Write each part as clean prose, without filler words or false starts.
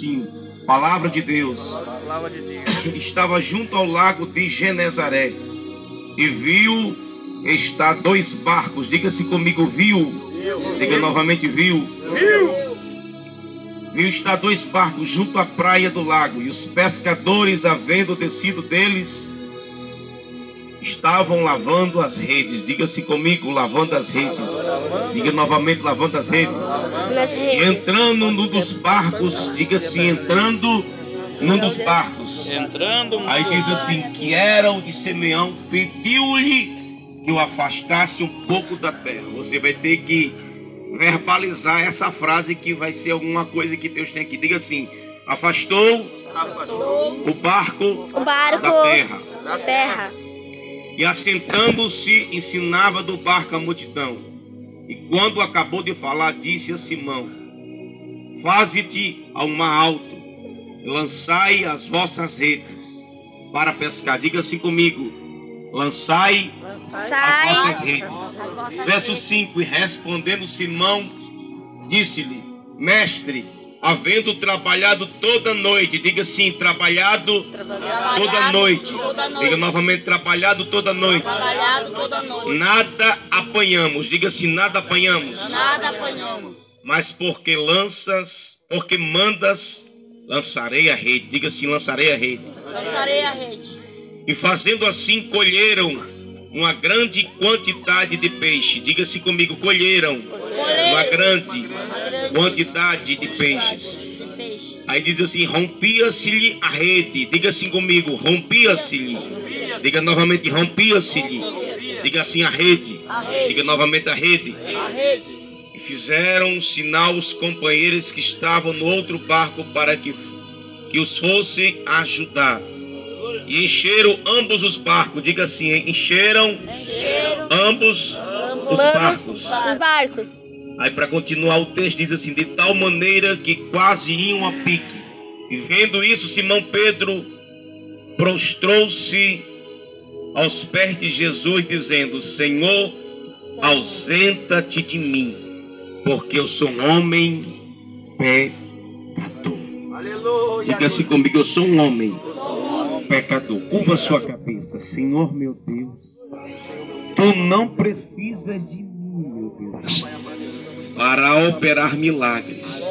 assim, palavra de Deus. Estava junto ao lago de Genezaré e viu estar 2 barcos. Diga-se comigo, viu. Diga novamente, viu. Viu estar 2 barcos junto à praia do lago, e os pescadores, havendo descido deles, estavam lavando as redes. Diga-se comigo, lavando as redes. Diga novamente, lavando as redes. E entrando num dos barcos, diga-se, entrando num dos barcos. Aí diz assim, que era o de Simeão, pediu-lhe que o afastasse um pouco da terra. Você vai ter que verbalizar essa frase, que vai ser alguma coisa que Deus tem aqui. Diga assim: afastou o barco da terra. E assentando-se, ensinava do barco a multidão. E quando acabou de falar, disse a Simão: faze-te ao mar alto, lançai as vossas redes para pescar. Diga assim comigo: lançai as vossas redes. Verso 5: e respondendo Simão, disse-lhe: mestre, havendo trabalhado toda a noite. Diga assim: trabalhado toda a noite. Diga novamente: trabalhado toda a noite. Nada apanhamos. Diga assim: nada apanhamos. Mas porque mandas, lançarei a rede. Diga assim: lançarei a rede. E fazendo assim, colheram uma grande quantidade de peixe. Diga-se comigo: colheram uma grande quantidade de peixes. Aí diz assim: rompia-se-lhe a rede. Diga assim comigo: rompia-se-lhe. Diga novamente: rompia-se-lhe. Diga assim: a rede. Diga novamente: a rede. E fizeram sinal os companheiros que estavam no outro barco para que os fossem ajudar. E encheram ambos os barcos. Diga assim: encheram ambos os barcos. Aí, para continuar o texto, diz assim: de tal maneira que quase iam a pique. E vendo isso, Simão Pedro prostrou-se aos pés de Jesus, dizendo: Senhor, ausenta-te de mim, porque eu sou um homem pecador. Diga assim comigo: eu sou um homem pecador. Curva sua cabeça. Senhor meu Deus, tu não precisas de mim, meu Deus, para operar milagres.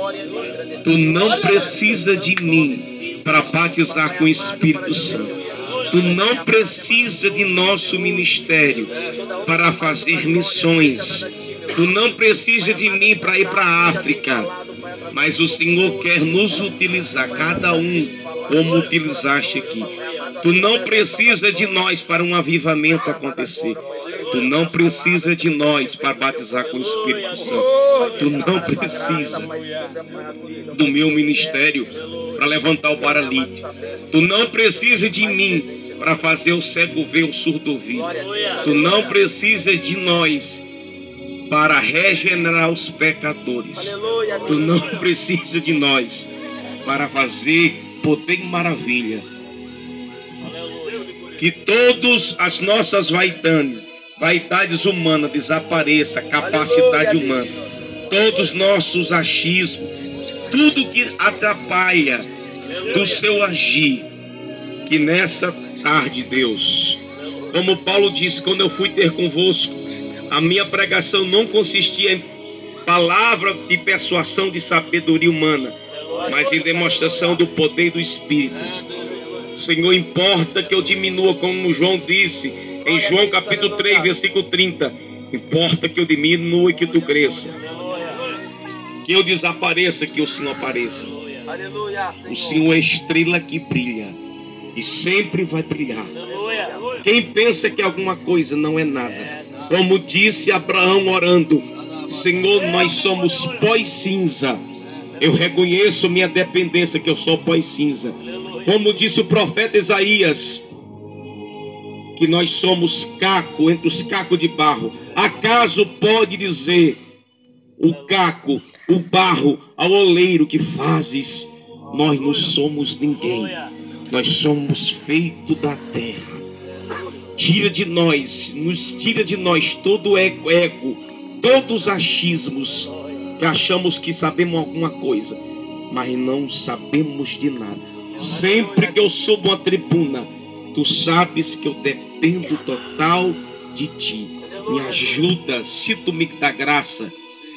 Tu não precisa de mim para batizar com o Espírito Santo. Tu não precisa de nosso ministério para fazer missões. Tu não precisa de mim para ir para a África. Mas o Senhor quer nos utilizar, cada um como utilizaste aqui. Tu não precisa de nós para um avivamento acontecer. Tu não precisa de nós para batizar com o Espírito Santo. Tu não precisa do meu ministério para levantar o paralítico. Tu não precisa de mim para fazer o cego ver, o surdo ouvir. Tu não precisa de nós para regenerar os pecadores. Tu não precisa de nós para fazer poder e maravilha. Que todas as nossas vaidades humanas desapareça, capacidade humana, todos os nossos achismos, tudo que atrapalha do seu agir, que nessa tarde, Deus, como Paulo disse: quando eu fui ter convosco, a minha pregação não consistia em palavra de persuasão de sabedoria humana, mas em demonstração do poder do Espírito. Senhor, importa que eu diminua, como João disse em João capítulo 3, versículo 30. Importa que eu diminua e que tu cresça. Que eu desapareça, que o Senhor apareça. O Senhor é estrela que brilha e sempre vai brilhar. Quem pensa que alguma coisa não é nada, como disse Abraão orando: Senhor, nós somos pó e cinza. Eu reconheço minha dependência, que eu sou pó e cinza. Como disse o profeta Isaías, que nós somos caco entre os cacos de barro. Acaso pode dizer o caco, o barro, ao oleiro que fazes? Nós não somos ninguém. Nós somos feito da terra. Tira de nós, nos tira de nós todo ego, todos os achismos que achamos que sabemos alguma coisa. mas não sabemos de nada. Sempre que eu subo uma tribuna, tu sabes que eu dependo total de ti. Me ajuda, se tu me dá graça.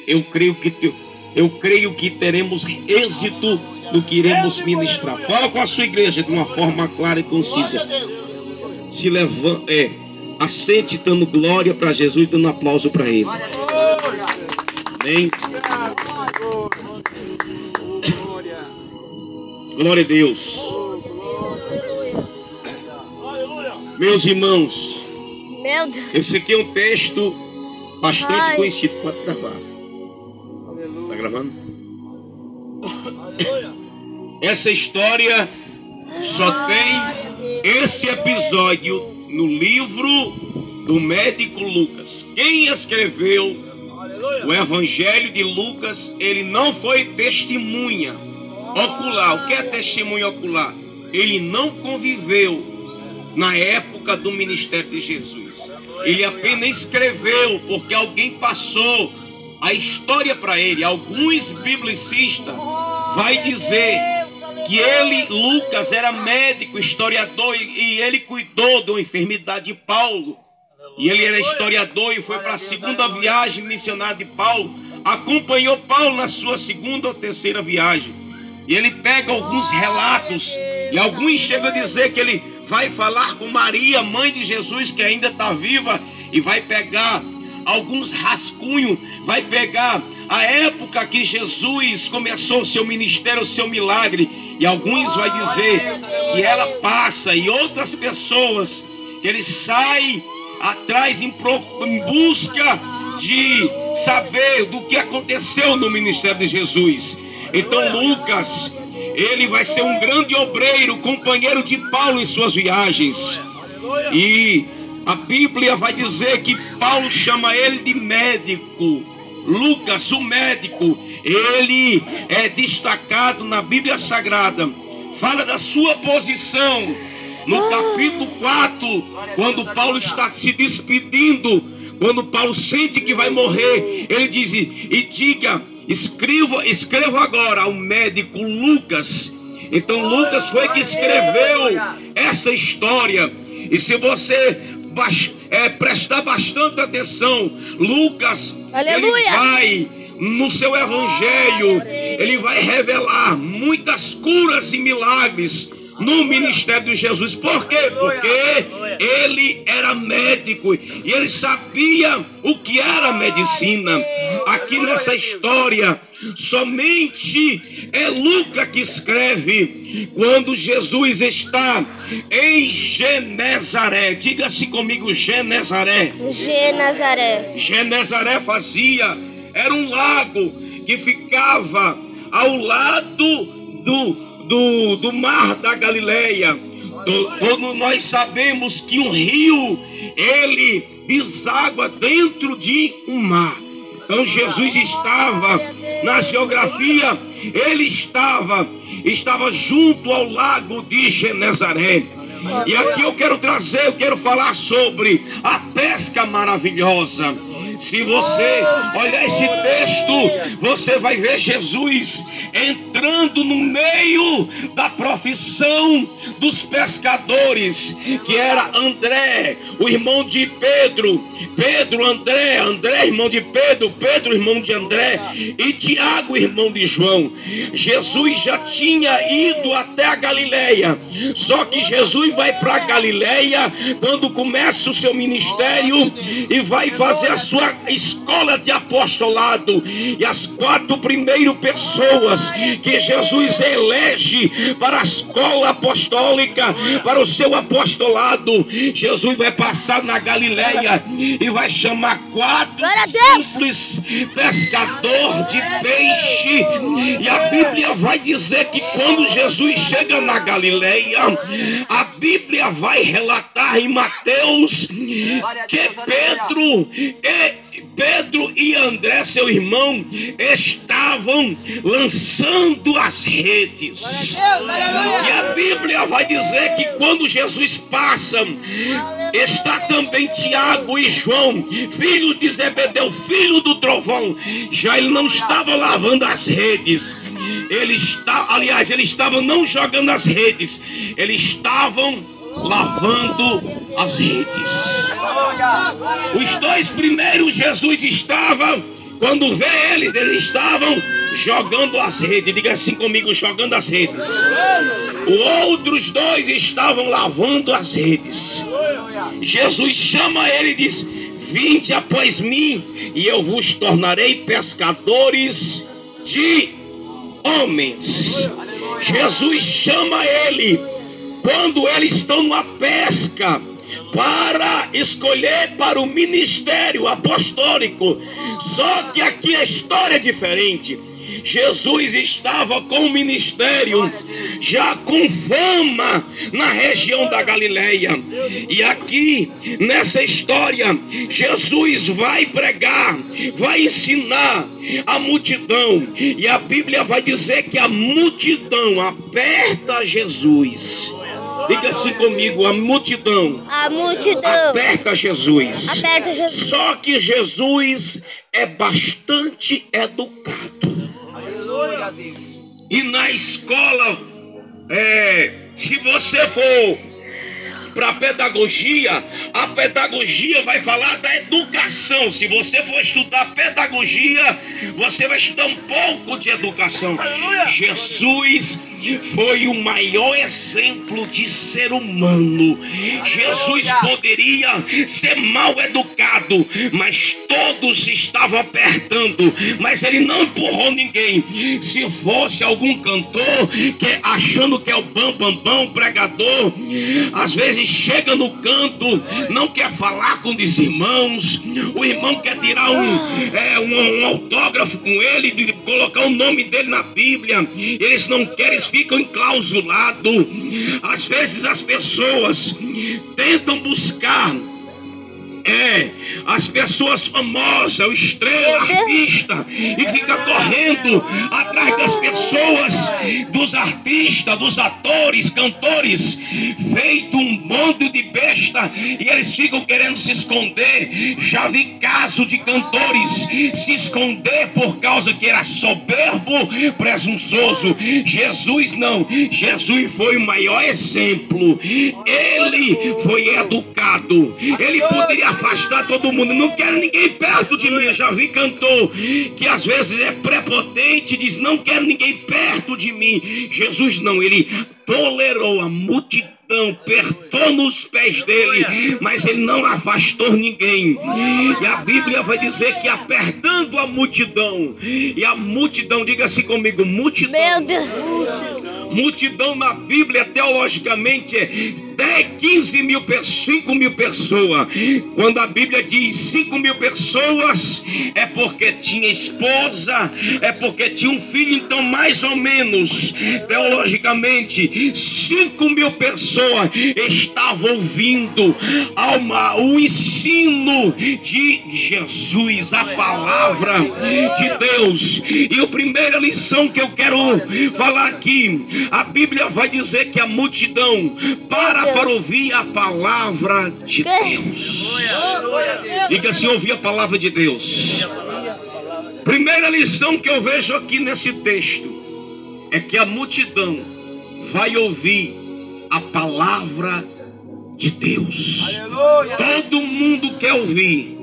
Eu creio que teremos êxito no que iremos ministrar. Fala com a sua igreja de uma forma clara e concisa. Se levanta, assente dando glória para Jesus, dando aplauso para Ele. Amém. Glória a Deus. Meus irmãos, meu Deus, esse aqui é um texto bastante conhecido. Pode gravar. Tá gravando? Essa história só tem esse episódio no livro do médico Lucas. Quem escreveu o Evangelho de Lucas, ele não foi testemunha ocular. O que é testemunha ocular? Ele não conviveu na época do ministério de Jesus. Ele apenas escreveu porque alguém passou a história para ele. Alguns biblicistas vai dizer que ele, Lucas, era médico, historiador, e ele cuidou de uma enfermidade de Paulo. E ele era historiador e foi para a segunda viagem missionária de Paulo. Acompanhou Paulo na sua segunda ou terceira viagem. E ele pega alguns relatos, e alguns chegam a dizer que ele vai falar com Maria, mãe de Jesus, que ainda está viva, e vai pegar alguns rascunhos, vai pegar a época que Jesus começou o seu ministério, o seu milagre, e alguns vai dizer que ela passa, e outras pessoas que ele sai atrás em busca de saber do que aconteceu no ministério de Jesus. Então Lucas, ele vai ser um grande obreiro, companheiro de Paulo em suas viagens. E a Bíblia vai dizer que Paulo chama ele de médico. Lucas, o médico, ele é destacado na Bíblia Sagrada. Fala da sua posição no capítulo 4, quando Paulo está se despedindo, quando Paulo sente que vai morrer, ele diz: e diga, escreva agora ao médico Lucas. Então Lucas foi que escreveu essa história. E se você prestar bastante atenção, Lucas, ele vai no seu evangelho, ele vai revelar muitas curas e milagres no ministério de Jesus. Por quê? Porque ele era médico e ele sabia o que era medicina. Aqui nessa história, somente é Lucas que escreve quando Jesus está em Genezaré. Diga-se comigo, Genezaré. Genezaré era um lago que ficava ao lado do mar da Galileia. Quando nós sabemos que um rio, ele deságua dentro de um mar. Então Jesus estava na geografia, ele estava junto ao lago de Genezaré. E aqui eu quero falar sobre a pesca maravilhosa. Se você olhar esse texto, você vai ver Jesus entrando no meio da profissão dos pescadores, que era André, o irmão de Pedro, André, irmão de Pedro, irmão de André, e Tiago, irmão de João. Jesus já tinha ido até a Galileia, só que Jesus vai para a Galileia quando começa o seu ministério e vai fazer a sua escola de apostolado. E as 4 primeiras pessoas que Jesus elege para a escola apostólica, para o seu apostolado, Jesus vai passar na Galileia e vai chamar 4 simples pescadores de peixe. E a Bíblia vai dizer que quando Jesus chega na Galileia, a Bíblia vai relatar em Mateus que Pedro e André, seu irmão, estavam lançando as redes. E a Bíblia vai dizer que quando Jesus passa, está também Tiago e João, filho de Zebedeu, filho do trovão. Já ele não estava lavando as redes. Eles estavam não jogando as redes, eles estavam lavando as redes. Os dois primeiros, Jesus estava, quando vê eles estavam jogando as redes. Diga assim comigo: jogando as redes. Os outros dois estavam lavando as redes. Jesus chama ele e diz: vinde após mim, e eu vos tornarei pescadores de homens. Jesus chama ele quando eles estão numa pesca para escolher para o ministério apostólico. Só que aqui a história é diferente. Jesus estava com o ministério já com fama na região da Galileia. E aqui nessa história, Jesus vai pregar, vai ensinar a multidão. E a Bíblia vai dizer que a multidão aperta Jesus. Diga assim comigo: a multidão aperta Jesus. Aperta Jesus. Só que Jesus é bastante educado. E na escola, se você for para a pedagogia vai falar da educação. Se você for estudar pedagogia, você vai estudar um pouco de educação. Jesus foi o maior exemplo de ser humano. Jesus poderia ser mal educado, mas todos estavam apertando, mas ele não empurrou ninguém. Se fosse algum cantor achando que é o bambambão, pregador, às vezes chega no canto, não quer falar com os irmãos, o irmão quer tirar um autógrafo com ele, colocar o nome dele na Bíblia, eles não querem, eles ficam enclausulados. Às vezes as pessoas tentam buscar as pessoas famosas, o estrela, artista, e fica correndo atrás das pessoas, dos artistas, dos atores, cantores, feito um bando de besta, e eles ficam querendo se esconder. Já vi caso de cantores se esconder por causa que era soberbo, presunçoso. Jesus não. Jesus foi o maior exemplo. Ele foi educado. Ele poderia afastar todo mundo. Não quero ninguém perto de mim. Eu já vi cantor que às vezes é prepotente, diz: não quero ninguém perto de mim. Jesus não, ele tolerou a multidão, apertou nos pés dele, mas ele não afastou ninguém. E a Bíblia vai dizer que apertando a multidão, e a multidão, diga assim comigo: multidão. Meu Deus. Multidão na Bíblia teologicamente é 15 mil, 5 mil pessoas. Quando a Bíblia diz 5 mil pessoas, é porque tinha esposa, é porque tinha um filho. Então mais ou menos teologicamente 5 mil pessoas estavam ouvindo o ensino de Jesus, a palavra de Deus. E a primeira lição que eu quero falar aqui, a Bíblia vai dizer que a multidão para ouvir a palavra de Deus. Diga assim: ouvir a palavra de Deus. Primeira lição que eu vejo aqui nesse texto é que a multidão vai ouvir a palavra de Deus. Todo mundo quer ouvir.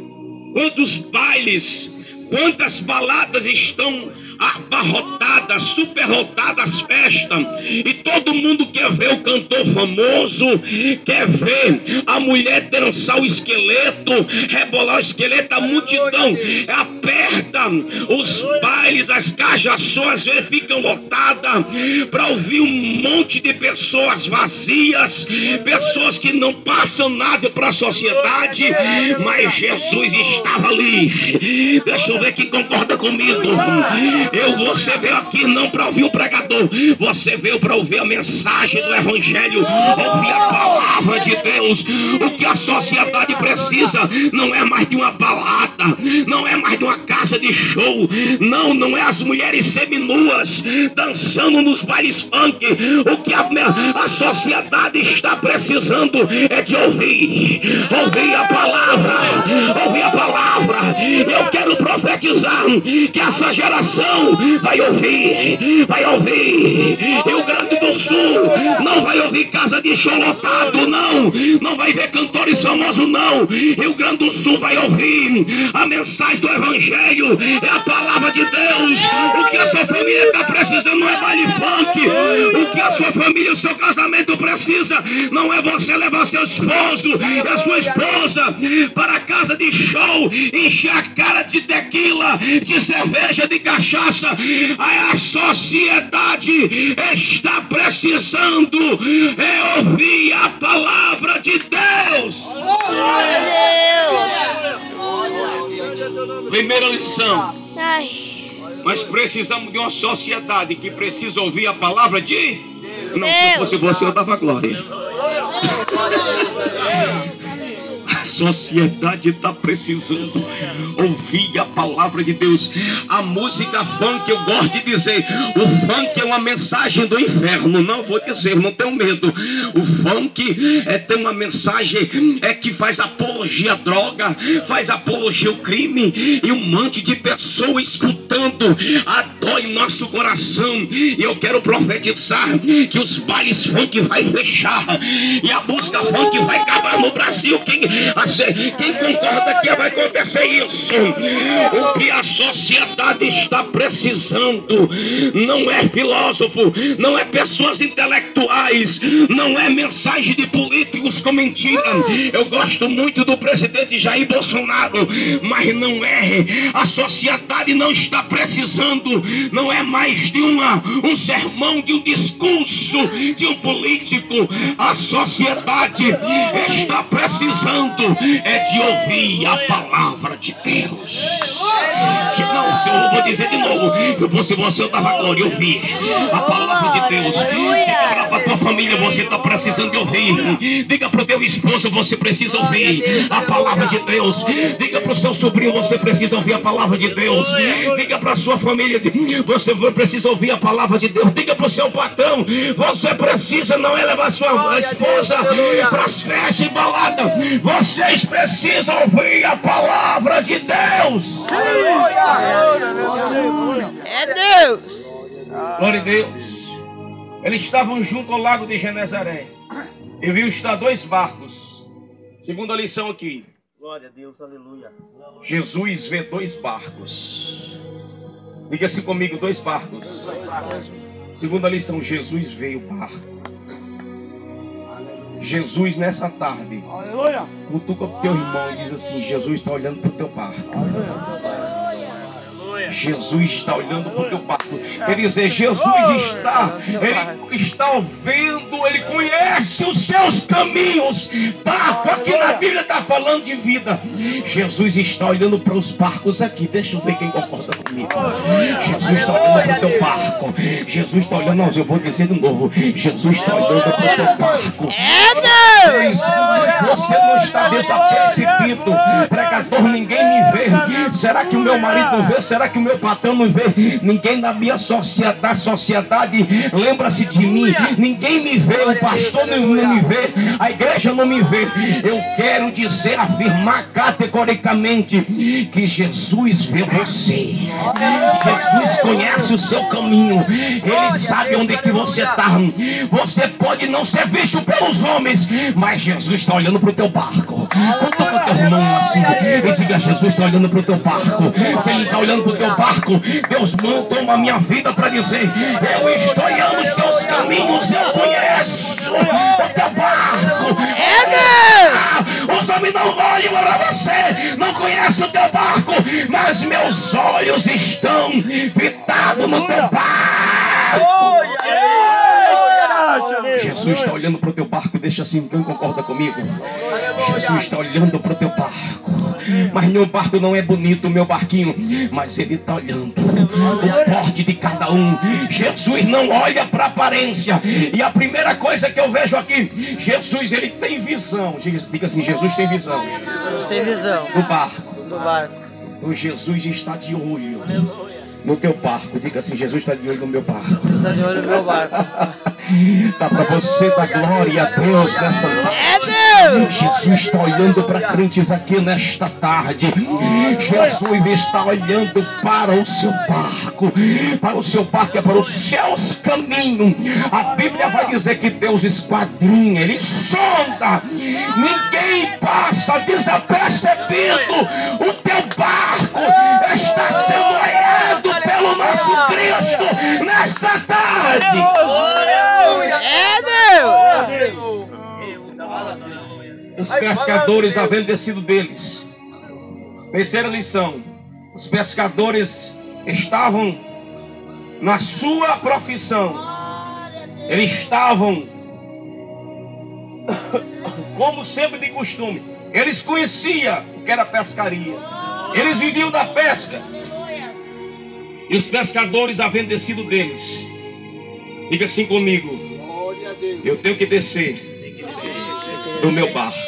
Quantos bailes, quantas baladas estão abarrotadas, superlotadas festas, e todo mundo quer ver o cantor famoso, quer ver a mulher dançar o esqueleto, rebolar o esqueleto. A multidão aperta os bailes, as cajações às vezes ficam lotadas para ouvir um monte de pessoas vazias, pessoas que não passam nada para a sociedade, mas Jesus estava ali. Deixa eu ver quem concorda comigo. Você veio aqui não para ouvir o pregador, você veio para ouvir a mensagem do Evangelho, ouvir a palavra de Deus. O que a sociedade precisa não é mais de uma balada, não é mais de uma casa de show, não é as mulheres seminuas dançando nos bailes funk. O que a sociedade está precisando é de ouvir a palavra, ouvir a palavra. Eu quero profetizar que essa geração vai ouvir. Rio Grande do Sul não vai ouvir casa de show lotado, não vai ver cantores famosos, não. Rio Grande do Sul vai ouvir a mensagem do Evangelho, é a palavra de Deus. O que a sua família está precisando não é baile funk. O que a sua família, o seu casamento precisa não é você levar seu esposo e a sua esposa para a casa de show, encher a cara de tequila, de cerveja, de cachaça. A sociedade está precisando ouvir a palavra de Deus. Primeira lição. Nós precisamos de uma sociedade que precisa ouvir a palavra de Deus. Não, se fosse você, eu dava glória. A sociedade está precisando ouvir a palavra de Deus. A música funk, eu gosto de dizer, o funk é uma mensagem do inferno. Não vou dizer, não tenho medo. O funk tem uma mensagem que faz apologia à droga, faz apologia ao crime, e um monte de pessoas escutando a dor em nosso coração. E eu quero profetizar que os bailes funk vai fechar e a música funk vai acabar no Brasil. Quem concorda que vai acontecer isso? O que a sociedade está precisando não é filósofo, não é pessoas intelectuais, não é mensagem de políticos com mentira. Eu gosto muito do presidente Jair Bolsonaro, mas não é. A sociedade não está precisando, não é mais de um sermão, de um discurso de um político. A sociedade está precisando de ouvir a palavra de Deus. Não, se eu vou dizer de novo, se você dava glória, ouvir a palavra de Deus. Diga para a tua família, você está precisando de ouvir. Diga para o teu esposo, você precisa ouvir a palavra de Deus. Diga para o seu sobrinho, você precisa ouvir a palavra de Deus. Diga para a sua família, você precisa ouvir a palavra de Deus. Diga para o seu patrão, você precisa não é levar sua esposa para as festas e balada. Vocês precisam ouvir a palavra de Deus. É Deus. Glória a Deus. Eles estavam junto ao lago de Genezaré. E viu estar 2 barcos. Segunda lição aqui. Glória a Deus, aleluia. Jesus vê 2 barcos. Diga assim comigo, 2 barcos. Segunda lição, Jesus vê o barco. Jesus nessa tarde, cutuca o teu irmão e diz assim: Jesus está olhando para o teu barco. Jesus está olhando para o teu barco. Quer dizer, Jesus está vendo, Ele conhece os seus caminhos. Barco aqui na Bíblia está falando de vida. Jesus está olhando para os barcos aqui. Deixa eu ver quem concorda comigo. Jesus está olhando para o teu barco. Jesus está olhando, não, eu vou dizer de novo. Jesus está olhando para o teu barco. Você não está desapercebido. Pregador, ninguém me vê. Será que o meu marido não vê? Será que o meu patrão não vê? Ninguém na minha sociedade lembra-se de mim. Ninguém me vê. O pastor não me vê. A igreja não me vê. Eu quero dizer, afirmar categoricamente que Jesus vê você. Jesus conhece o seu caminho. Ele sabe onde que você está. Você pode não ser visto pelos homens, mas Jesus está olhando para o teu barco. Conta com o teu irmão assim e diga: Jesus está olhando para o teu barco. Se Ele está olhando para o teu barco, Deus toma a minha vida para dizer: eu estou olhando os teus caminhos, eu conheço o teu barco. Os homens não olham para você, não conhecem o teu barco, mas meus olhos estão fitados no teu barco. Jesus está olhando para o teu barco. Deixa assim, quem concorda comigo? Jesus está olhando para o teu barco. Mas meu barco não é bonito, meu barquinho, mas Ele está olhando. o porte de cada um. Jesus não olha para a aparência. E a primeira coisa que eu vejo aqui, Jesus, ele tem visão. Diga assim, Jesus tem visão. Jesus tem visão. Do barco. Do barco. O Jesus está de olho no teu barco. Diga assim, Jesus está de olho no meu barco. Jesus está de olho no meu barco. Dá para você dar glória a Deus nessa tarde. É Deus! Jesus está olhando para crentes aqui nesta tarde. Jesus está olhando para o seu barco. Para o seu barco, é para os seus caminhos. A Bíblia vai dizer que Deus esquadrinha, Ele sonda. Ninguém passa desapercebido. O teu barco está sendo olhado pelo nosso Cristo nesta tarde. É Deus! Os pescadores, havendo descido deles. Terceira lição: os pescadores estavam na sua profissão. Eles estavam, como sempre de costume, eles conheciam o que era pescaria. Eles viviam da pesca. E os pescadores, havendo descido deles, diga assim comigo: eu tenho que descer do meu barco.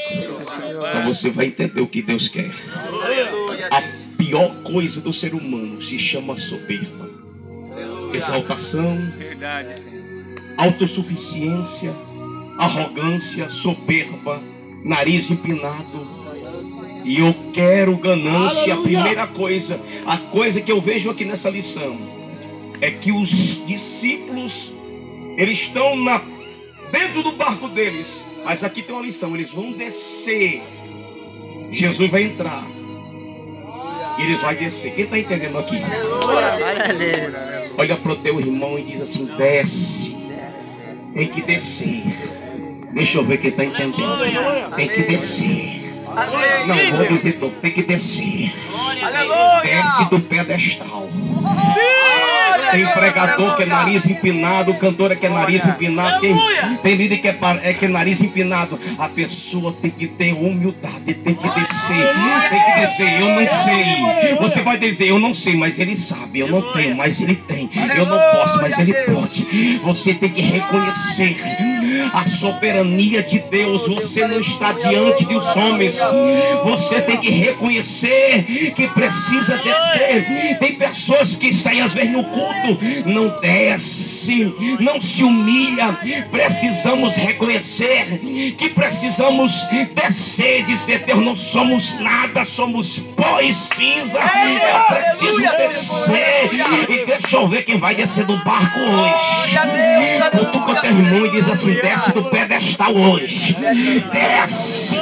Então você vai entender o que Deus quer. A pior coisa do ser humano se chama soberba, exaltação, autossuficiência, arrogância, soberba, nariz empinado. E eu quero ganância. A primeira coisa, a coisa que eu vejo aqui nessa lição é que os discípulos, eles estão dentro do barco deles, mas aqui tem uma lição: eles vão descer. Jesus vai entrar e eles vão descer. Quem está entendendo aqui? Olha para o teu irmão e diz assim: desce. Tem que descer. Deixa eu ver quem está entendendo. Tem que descer. Não vou dizer tudo, tem que descer. Desce do pedestal. Tem pregador que é nariz empinado, cantora que é nariz empinado, tem líder que é nariz empinado. A pessoa tem que ter humildade, tem que descer. Tem que descer. Eu não sei. Você vai dizer: eu não sei, mas ele sabe. Eu não tenho, mas ele tem. Eu não posso, mas ele pode. Você tem que reconhecer a soberania de Deus. Você não está diante dos homens. Você tem que reconhecer que precisa descer. Tem pessoas que estão às vezes no culto, não desce, não se humilha. Precisamos reconhecer que precisamos descer, dizer: Deus, não somos nada, somos pó e cinza. Eu preciso descer. E deixa eu ver quem vai descer do barco hoje. Cutuca o teu irmão e diz assim: desce do pedestal hoje. Desce,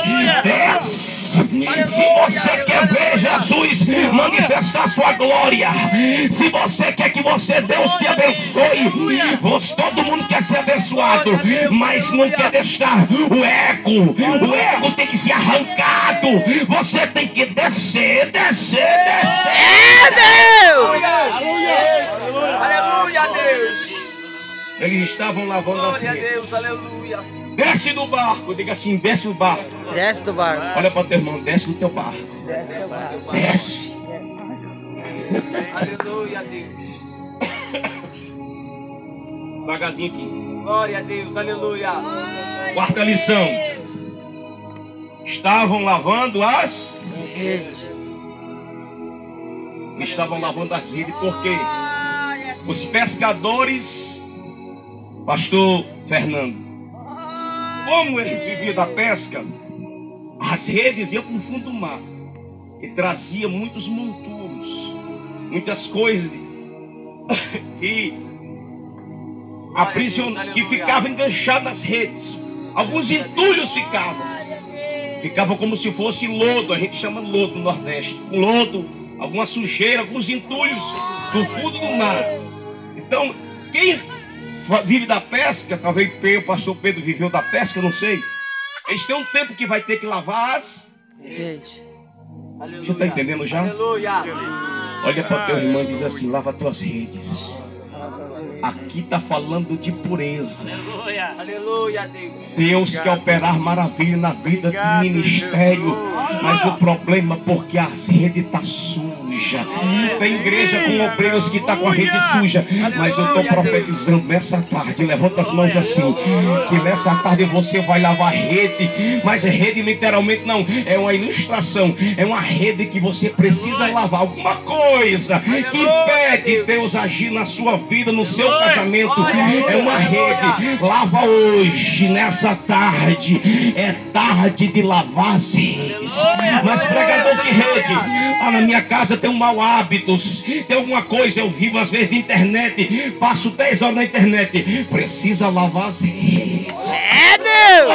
desce. Se você quer ver Jesus manifestar sua glória, se você quer que Deus te abençoe, todo mundo quer ser abençoado, mas não quer deixar o ego tem que ser arrancado. Você tem que descer, descer, descer. É Deus! Aleluia, Deus! Eles estavam lavando as redes. Aleluia! Desce do barco, diga assim: desce do barco. Desce do barco. Olha para o teu irmão: desce do teu barco. Desce do barco. Desce. Aleluia, Deus! Devagarzinho aqui. Glória a Deus, aleluia! Quarta lição: estavam lavando as Redes. Estavam lavando as redes, porque os pescadores, pastor Fernando, como eles viviam da pesca, as redes iam para o fundo do mar e trazia muitos monturos, muitas coisas que ficavam enganchadas nas redes. Alguns entulhos ficavam como se fosse lodo. A gente chama lodo no Nordeste, lodo, alguma sujeira, alguns entulhos do fundo do mar. Então, quem vive da pesca, talvez o pastor Pedro viveu da pesca, não sei, eles têm um tempo que vai ter que lavar as redes. Você está entendendo já? Aleluia! Olha para teu irmão e diz assim: lava as tuas redes. Aqui está falando de pureza. Aleluia, Deus! Deus quer operar maravilha na vida do ministério, mas o problema é porque as redes estão sujas. suja. Tem igreja com obreiros que está com a rede suja. Mas eu estou profetizando nessa tarde. Levanta as mãos assim. Que nessa tarde você vai lavar rede. Mas rede literalmente não. É uma ilustração. É uma rede que você precisa lavar. Alguma coisa que impede Deus agir na sua vida, no seu casamento. É uma rede. Lava hoje, nessa tarde. É tarde de lavar as redes. Mas pregador, que rede? Ah, na minha casa tem um mau hábitos. Tem alguma coisa, eu vivo às vezes na internet. Passo 10 horas na internet. Precisa lavar as redes. É Deus!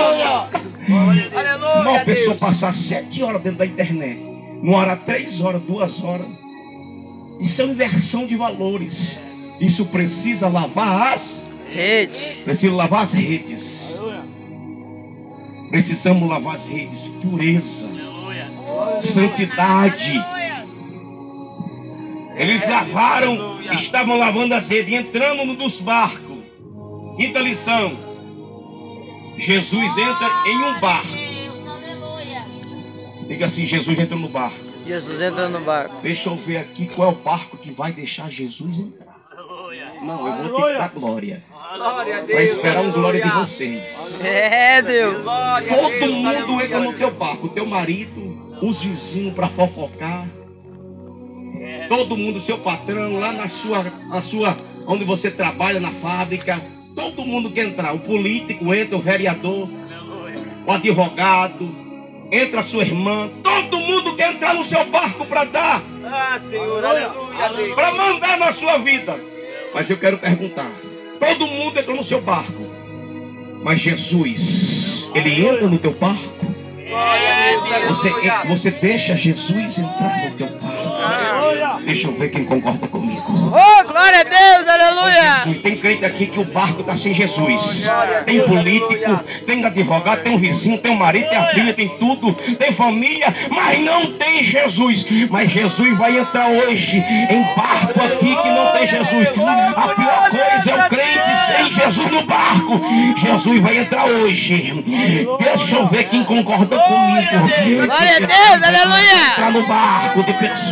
Uma pessoa passar 7 horas dentro da internet, uma hora 3 horas, 2 horas. Isso é uma inversão de valores. Isso precisa lavar as Rede. Precisa lavar as redes. Precisamos lavar as redes. Pureza, santidade. Eles lavaram, estavam lavando as redes, entrando no dos barcos. Quinta lição: Jesus entra em um barco. Diga assim: Jesus entra no barco. Jesus entra no barco. Deixa eu ver aqui qual é o barco que vai deixar Jesus entrar. Não, eu vou ter que dar glória. Para esperar um glória de vocês. É Deus! Todo mundo entra no teu barco. O teu marido, os vizinhos para fofocar. Todo mundo, seu patrão, lá na sua, onde você trabalha, na fábrica. Todo mundo quer entrar. O político entra, o vereador, o advogado, entra a sua irmã. Todo mundo quer entrar no seu barco para dar. Ah, Senhor, aleluia. Para mandar na sua vida. Mas eu quero perguntar: todo mundo entra no seu barco, mas Jesus, Ele entra no teu barco? Você deixa Jesus entrar no teu barco? Deixa eu ver quem concorda comigo. Oh, glória a Deus, aleluia! Jesus, tem crente aqui que o barco está sem Jesus. Tem político, tem advogado, tem um vizinho, tem um marido, tem a filha, tem tudo, tem família, mas não tem Jesus. Mas Jesus vai entrar hoje em barco aqui que não tem Jesus. A pior coisa é o crente sem Jesus no barco. Jesus vai entrar hoje. Deixa eu ver quem concorda comigo. Glória a Deus, aleluia! Entrar no barco de pessoas.